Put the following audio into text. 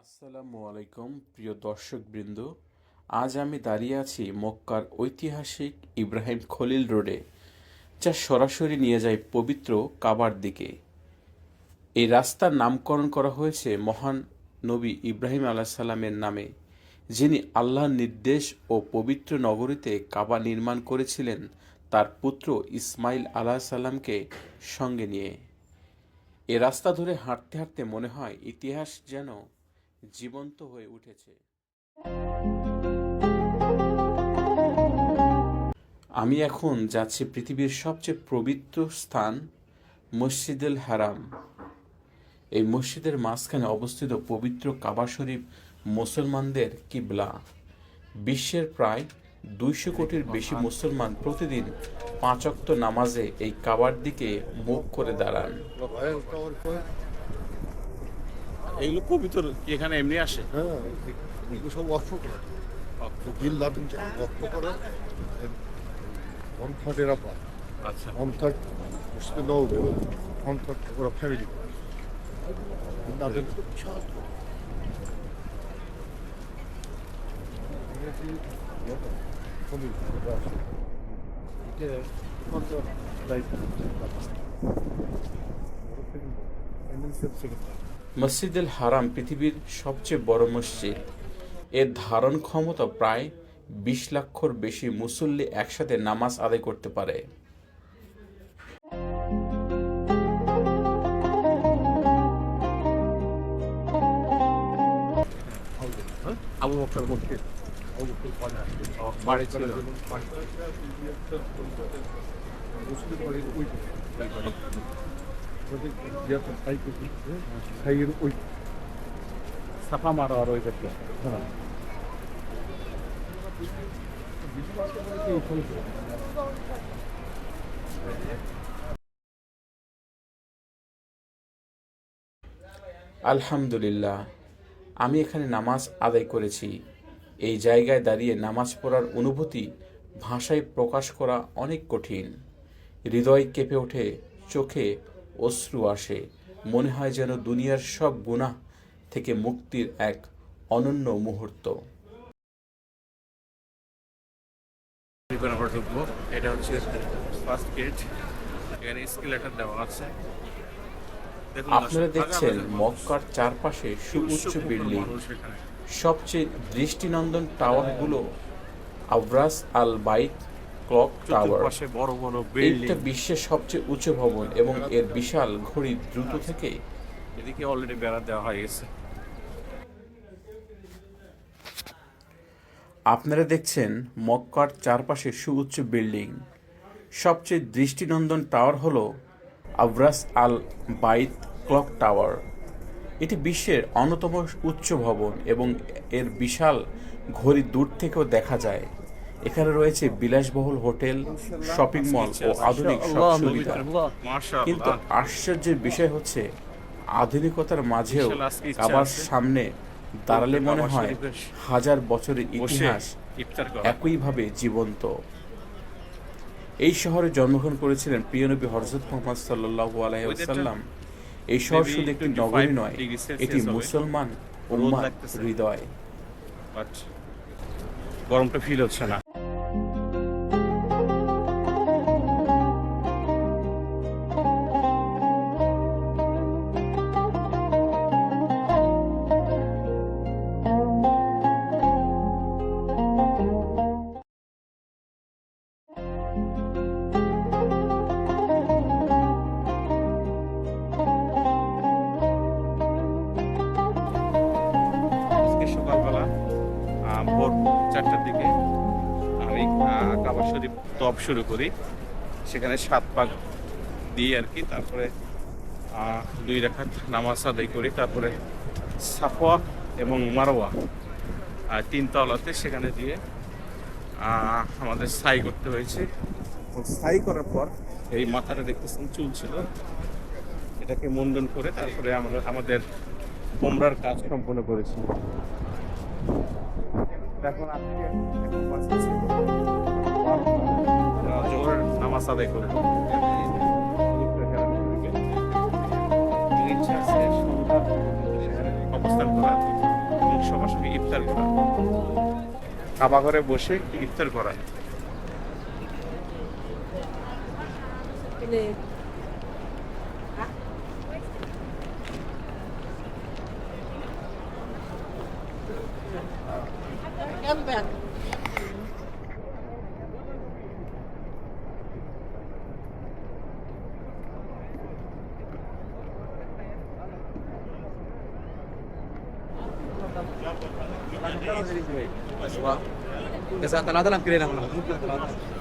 আসসালামু আলাইকুম প্রিয় দর্শকবৃন্দ, আজ আমি দাঁড়িয়ে আছি মক্কার ঐতিহাসিক ইব্রাহিম খলিল রোডে, যা সরাসরি নিয়ে যায় পবিত্র কাবার দিকে। এই রাস্তার নামকরণ করা হয়েছে মহান নবী ইব্রাহিম আলাইসাল্লামের নামে, যিনি আল্লাহর নির্দেশ ও পবিত্র নগরীতে কাবা নির্মাণ করেছিলেন তার পুত্র ইসমাইল আলাইসাল্লামকে সঙ্গে নিয়ে। এ রাস্তা ধরে হাঁটতে হাঁটতে মনে হয় ইতিহাস যেন জীবন্ত হয়ে উঠেছে। আমি এখন যাচ্ছি পৃথিবীর সবচেয়ে পবিত্র স্থান মসজিদুল হারাম। এই মসজিদের মাঝখানে অবস্থিত পবিত্র কাবা শরীফ মুসলমানদের কিবলা। বিশ্বের প্রায় 200 কোটির বেশি মুসলমান প্রতিদিন 5 ওয়াক্ত নামাজে এই কাবার দিকে মুখ করে দাঁড়ান। এইগুলো কবিতর কি এখানে এমনি আসে? হ্যাঁ, এগুলো সব অক্ষ করে গিল লাটিন অক্ষ করে অন্থাটেরা পায়। আচ্ছা, অন্থাট মুসলিম নৌবে অন্থাট ওরা ফ্যামিলি করে তাদের বিশাল মসজিদুল হারাম পৃথিবীর সবচেয়ে বড় মসজিদ। এর ধারণ ক্ষমতা প্রায় 20 লক্ষর বেশি মুসল্লি একসাথে নামাজ আদায় করতে পারে। আবু বকর মধ্যে বাড়ি ছিল সাফা মারা আর ওই দেখলো। আলহামদুলিল্লাহ, আমি এখানে নামাজ আদায় করেছি। এই জায়গায় দাঁড়িয়ে নামাজ পড়ার অনুভূতি ভাষায় প্রকাশ করা অনেক কঠিন। হৃদয় কেঁপে ওঠে, চোখে অশ্রু আসে, মনে হয় যেন দুনিয়ার সব গুনাহ থেকে মুক্তির এক অনন্য মুহূর্ত। আমরা ঢুকবো, এটা হচ্ছে ফার্স্ট গেট। এখানে স্কেলেটর দেওয়া আছে। আপনারা দেখছেন মক্কার চারপাশে সুউচ্চ বিল্ডিং। সবচেয়ে দৃষ্টিনন্দন টাওয়ারগুলো আবরাস আল বাইত ক্লক টাওয়ার। বড় বড় এটা বিশ্বের সবচেয়ে উঁচু ভবন এবং এর বিশাল ঘড়ি দ্রুত থেকে এদিকে অলরেডি বেড়া দেওয়া হয়ে গেছে। আপনারা দেখছেন মক্কার চারপাশে সুউচ্চ বিল্ডিং। সবচেয়ে দৃষ্টিনন্দন টাওয়ার হলো আবরাস আল বাইত ক্লক টাওয়ার। এটি বিশ্বের অন্যতম উচ্চ ভবন এবং এর বিশাল ঘড়ি দূর থেকেও দেখা যায়। এখানে রয়েছে বিলাসবহুল হোটেল, শপিং মল ও আধুনিক সব সুবিধা। কিন্তু আশ্চর্যের বিষয় হচ্ছে আধুনিকতার মাঝেও কাবার সামনে দাঁড়ালে মনে হয় হাজার বছরের ইতিহাস একইভাবে জীবন্ত। এই শহরে জন্মগ্রহণ করেছিলেন প্রিয় নবী হযরত মুহাম্মদ সাল্লাল্লাহু আলাইহি ওয়াসাল্লাম। এই শহর শুধু একটি নগরী নয়, এটি মুসলমান উম্মাহর হৃদয়। গরমটা ফিল হচ্ছে না। সকালবেলা ভোর 4টার দিকে আমি কাবা শরীফ তপ শুরু করি। সেখানে 7 পাক দিয়ে আর কি, তারপরে 2 রাকাত নামাজ আদায় করি, তারপরে সাফওয়া এবং মারওয়া 3 তলাতে সেখানে দিয়ে আমাদের সাই করতে হয়েছে। সাই করার পর এই মাথাটা দেখতেছেন চুল ছিল, এটাকে মুন্ডন করে তারপরে আমরা আমাদের ওমরার কাজ সম্পন্ন করেছি। এখন আজকে এখন বাঁচতেছি জোহরের নামাজ আদায় করবো। ইচ্ছা আছে সন্ধ্যা পর্যন্ত সেখানে অবস্থান করা এবং সবার সঙ্গে ইফতার করা, কাবা ঘরে বসে ইফতার করা। Ke sa talata lang kire na ako.